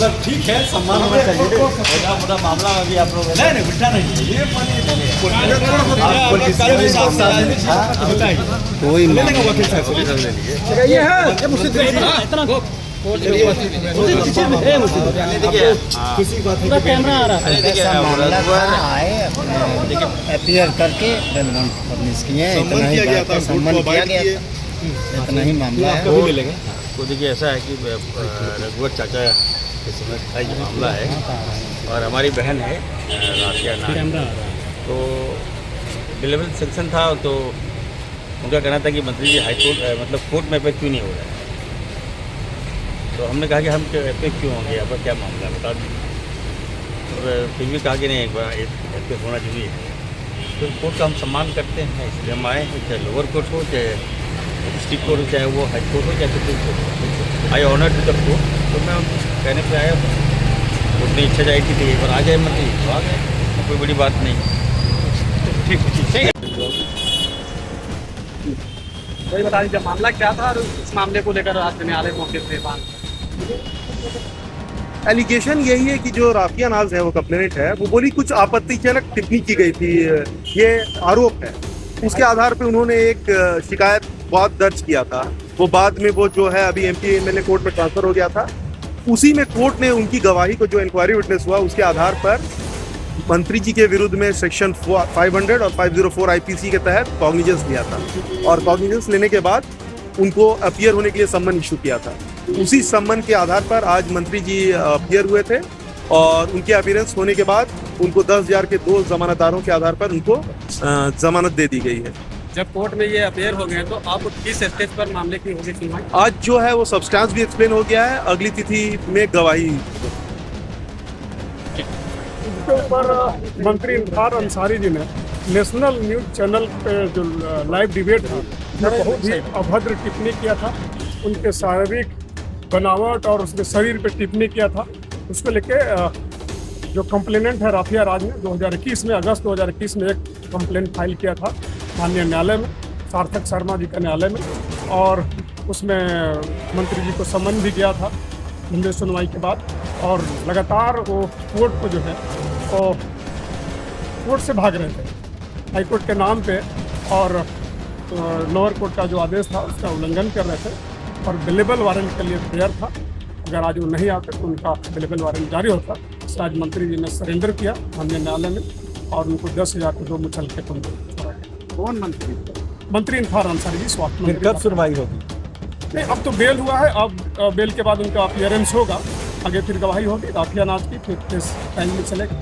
मतलब ठीक है, सम्मान होना चाहिए। छोटा मोटा मामला अभी आप लोग नहीं उल्टा नहीं है, ये कोई वकील साहब ये है कैमरा आ रहा है। अपियर करके पब्लिश किए, इतना ही बात है, सम्मान किया गया था, इतना ही मामला है। तो देखिए ऐसा है कि रघुवर चाचा के समय का ये मामला है और हमारी बहन है राफिया नाम, तो डिलीवरी सेक्शन था, तो उनका कहना था कि मंत्री जी हाई कोर्ट मतलब कोर्ट में पे क्यों नहीं हो रहा है। तो हमने कहा कि हम पे क्यों होंगे, यहाँ पर क्या मामला है बता दीजिए। और फिर भी कहा कि नहीं एक बार पे होना जरूरी है। तो कोर्ट का हम सम्मान करते हैं, इसलिए हम आए हैं, चाहे लोअर कोर्ट हो, चाहे डिस्ट्रिक्ट कोर्ट हो, चाहे वो हाई कोर्ट हो, चाहे सुप्रीम कोर्ट हो। I honour to the court. तो मैं कहने पे आया, कोर्ट ने इच्छा जाहिर की थी एक बार आ जाए मंत्री, तो आ गए, कोई बड़ी बात नहीं। ठीक है। वही बता दीजिए मामला क्या था और इस मामले को लेकर आज न्यायालय मौके पे बात। एलिगेशन यही है कि जो राफिया नाज है वो कंप्लेनेंट है, वो बोली कुछ आपत्तिजनक टिप्पणी की गई थी, ये आरोप है। उसके आधार पे उन्होंने एक शिकायत बहुत दर्ज किया था। वो बाद में वो जो है अभी एमपी एमएलए कोर्ट में ट्रांसफर हो गया था। उसी में कोर्ट ने उनकी गवाही को, जो इंक्वायरी विटनेस हुआ उसके आधार पर मंत्री जी के विरुद्ध में सेक्शन 500 और 504 आईपीसी के तहत कॉग्निजेंस लिया था, और कॉग्निजेंस लेने के बाद उनको अपीयर होने के लिए सम्मन इशू किया था। उसी सम्मन के आधार पर आज मंत्री जी अपीयर हुए थे और उनके अपीयरेंस होने के बाद उनको 10,000 के 2 जमानतदारों के आधार पर उनको जमानत दे दी गई है। जब कोर्ट में ये अपेयर हो गए तो आप किस स्टेज पर मामले की होगी सुनवाई? आज जो है वो सब्सटेंस भी एक्सप्लेन हो गया है, अगली तिथि में गवाही। इसके ऊपर मंत्री इफ्तार अंसारी जी ने नेशनल न्यूज़ चैनल पे जो लाइव डिबेट था उसमें बहुत ही अभद्र टिप्पणी किया था। उनके शारीरिक बनावट और उसके शरीर पे टिप्पणी किया था। उसको लेके जो कंप्लेनेंट है राफिया राज ने 2021 में अगस्त 2021 में एक कंप्लेंट फाइल किया था माननीय न्यायालय में, सार्थक शर्मा जी का न्यायालय में, और उसमें मंत्री जी को सम्मन भी गया था लंबी सुनवाई के बाद। और लगातार वो कोर्ट को जो है वो कोर्ट से भाग रहे थे हाई कोर्ट के नाम पे, और लोअर कोर्ट का जो आदेश था उसका उल्लंघन कर रहे थे और बिलेबल वारंट के लिए तैयार था। अगर आज वो नहीं आते तो उनका बिलेबल वारंट जारी होता। आज मंत्री जी ने सरेंडर किया माननीय न्यायालय में और उनको 10,000 को 2 मुचल के छोड़ा गया। कौन मंत्री? मंत्री इफ्तार अंसारी जी, स्वास्थ्य मंत्री। कब सुनवाई होगी? नहीं, अब तो बेल हुआ है, अब बेल के बाद उनका अपीयरेंस होगा, आगे फिर गवाही होगी राफिया नाज की, फिर केस टाइम में चलेगा।